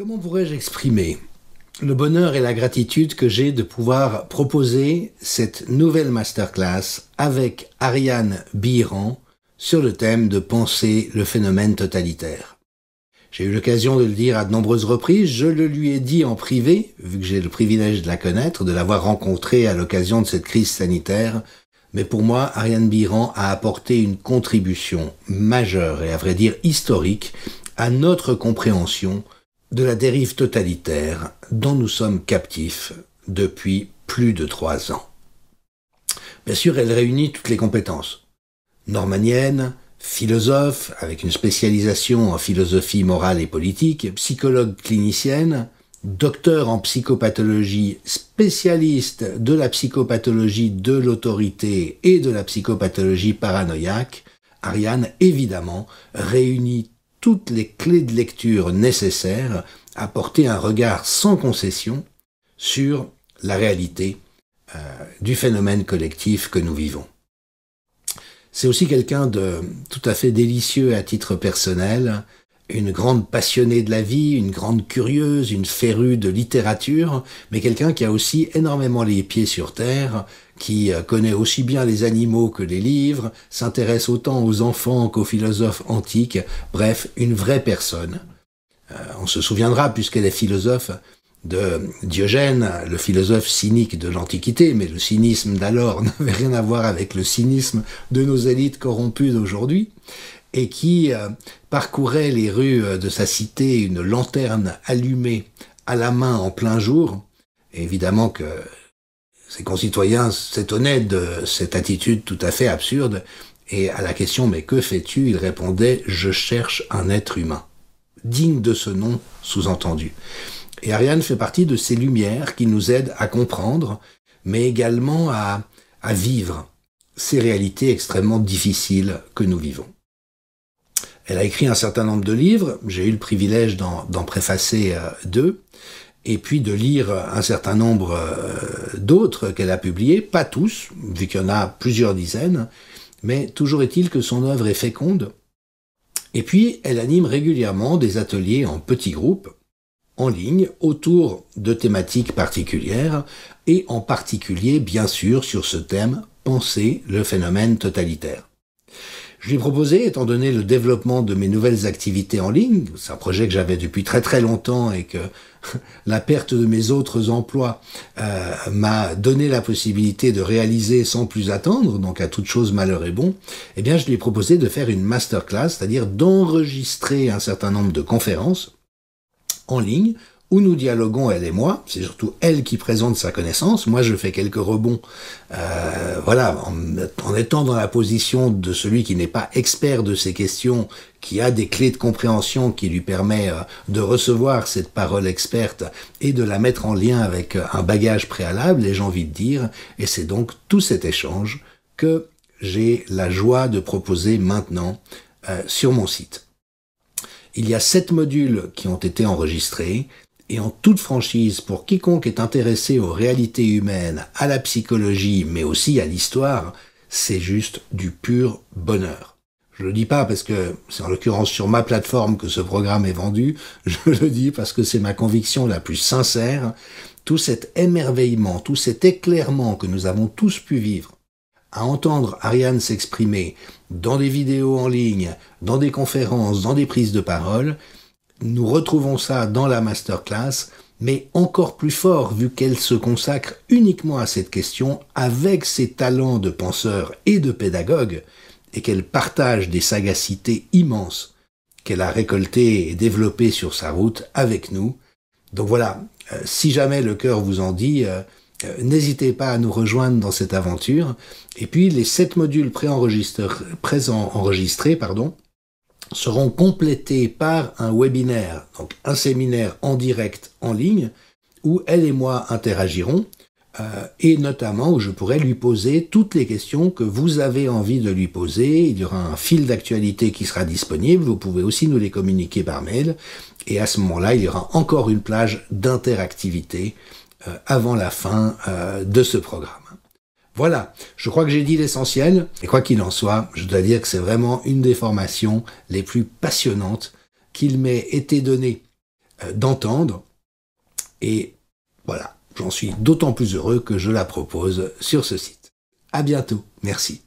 Comment pourrais-je exprimer le bonheur et la gratitude que j'ai de pouvoir proposer cette nouvelle masterclass avec Ariane Biran sur le thème de penser le phénomène totalitaire. J'ai eu l'occasion de le dire à de nombreuses reprises, je le lui ai dit en privé, vu que j'ai le privilège de la connaître, de l'avoir rencontrée à l'occasion de cette crise sanitaire, mais pour moi, Ariane Biran a apporté une contribution majeure et à vrai dire historique à notre compréhension de la dérive totalitaire dont nous sommes captifs depuis plus de 3 ans. Bien sûr, elle réunit toutes les compétences. Normanienne, philosophe, avec une spécialisation en philosophie morale et politique, psychologue clinicienne, docteur en psychopathologie, spécialiste de la psychopathologie de l'autorité et de la psychopathologie paranoïaque, Ariane, évidemment, réunit toutes les clés de lecture nécessaires à porter un regard sans concession sur la réalité du phénomène collectif que nous vivons. C'est aussi quelqu'un de tout à fait délicieux à titre personnel, une grande passionnée de la vie, une grande curieuse, une férue de littérature, mais quelqu'un qui a aussi énormément les pieds sur terre, qui connaît aussi bien les animaux que les livres, s'intéresse autant aux enfants qu'aux philosophes antiques, bref, une vraie personne. On se souviendra, puisqu'elle est philosophe, de Diogène, le philosophe cynique de l'Antiquité, mais le cynisme d'alors n'avait rien à voir avec le cynisme de nos élites corrompues d'aujourd'hui, et qui parcourait les rues de sa cité, une lanterne allumée à la main en plein jour. Et évidemment que ses concitoyens s'étonnaient de cette attitude tout à fait absurde, et à la question « Mais que fais-tu » il répondait « Je cherche un être humain », digne de ce nom sous-entendu. Et Ariane fait partie de ces lumières qui nous aident à comprendre, mais également à vivre ces réalités extrêmement difficiles que nous vivons. Elle a écrit un certain nombre de livres, j'ai eu le privilège d'en préfacer 2, et puis de lire un certain nombre d'autres qu'elle a publiés, pas tous, vu qu'il y en a plusieurs dizaines, mais toujours est-il que son œuvre est féconde. Et puis, elle anime régulièrement des ateliers en petits groupes, en ligne, autour de thématiques particulières, et en particulier, bien sûr, sur ce thème, penser le phénomène totalitaire. Je lui ai proposé, étant donné le développement de mes nouvelles activités en ligne, c'est un projet que j'avais depuis très très longtemps et que la perte de mes autres emplois m'a donné la possibilité de réaliser sans plus attendre, donc à toute chose malheur est bon, eh bien je lui ai proposé de faire une masterclass, c'est-à-dire d'enregistrer un certain nombre de conférences en ligne, où nous dialoguons, elle et moi, c'est surtout elle qui présente sa connaissance, moi je fais quelques rebonds, en étant dans la position de celui qui n'est pas expert de ces questions, qui a des clés de compréhension qui lui permet de recevoir cette parole experte et de la mettre en lien avec un bagage préalable, et j'ai envie de dire, et c'est donc tout cet échange que j'ai la joie de proposer maintenant sur mon site. Il y a 7 modules qui ont été enregistrés, et en toute franchise, pour quiconque est intéressé aux réalités humaines, à la psychologie, mais aussi à l'histoire, c'est juste du pur bonheur. Je le dis pas parce que c'est en l'occurrence sur ma plateforme que ce programme est vendu, je le dis parce que c'est ma conviction la plus sincère. Tout cet émerveillement, tout cet éclairement que nous avons tous pu vivre, à entendre Ariane s'exprimer dans des vidéos en ligne, dans des conférences, dans des prises de parole, nous retrouvons ça dans la masterclass, mais encore plus fort vu qu'elle se consacre uniquement à cette question avec ses talents de penseur et de pédagogue, et qu'elle partage des sagacités immenses qu'elle a récoltées et développées sur sa route avec nous. Donc voilà, si jamais le cœur vous en dit, n'hésitez pas à nous rejoindre dans cette aventure. Et puis les 7 modules enregistrés, seront complétés par un webinaire, donc un séminaire en direct en ligne, où elle et moi interagirons, et notamment où je pourrai lui poser toutes les questions que vous avez envie de lui poser. Il y aura un fil d'actualité qui sera disponible, vous pouvez aussi nous les communiquer par mail, et à ce moment-là, il y aura encore une plage d'interactivité avant la fin de ce programme. Voilà, je crois que j'ai dit l'essentiel, et quoi qu'il en soit, je dois dire que c'est vraiment une des formations les plus passionnantes qu'il m'ait été donné d'entendre. Et voilà, j'en suis d'autant plus heureux que je la propose sur ce site. À bientôt, merci.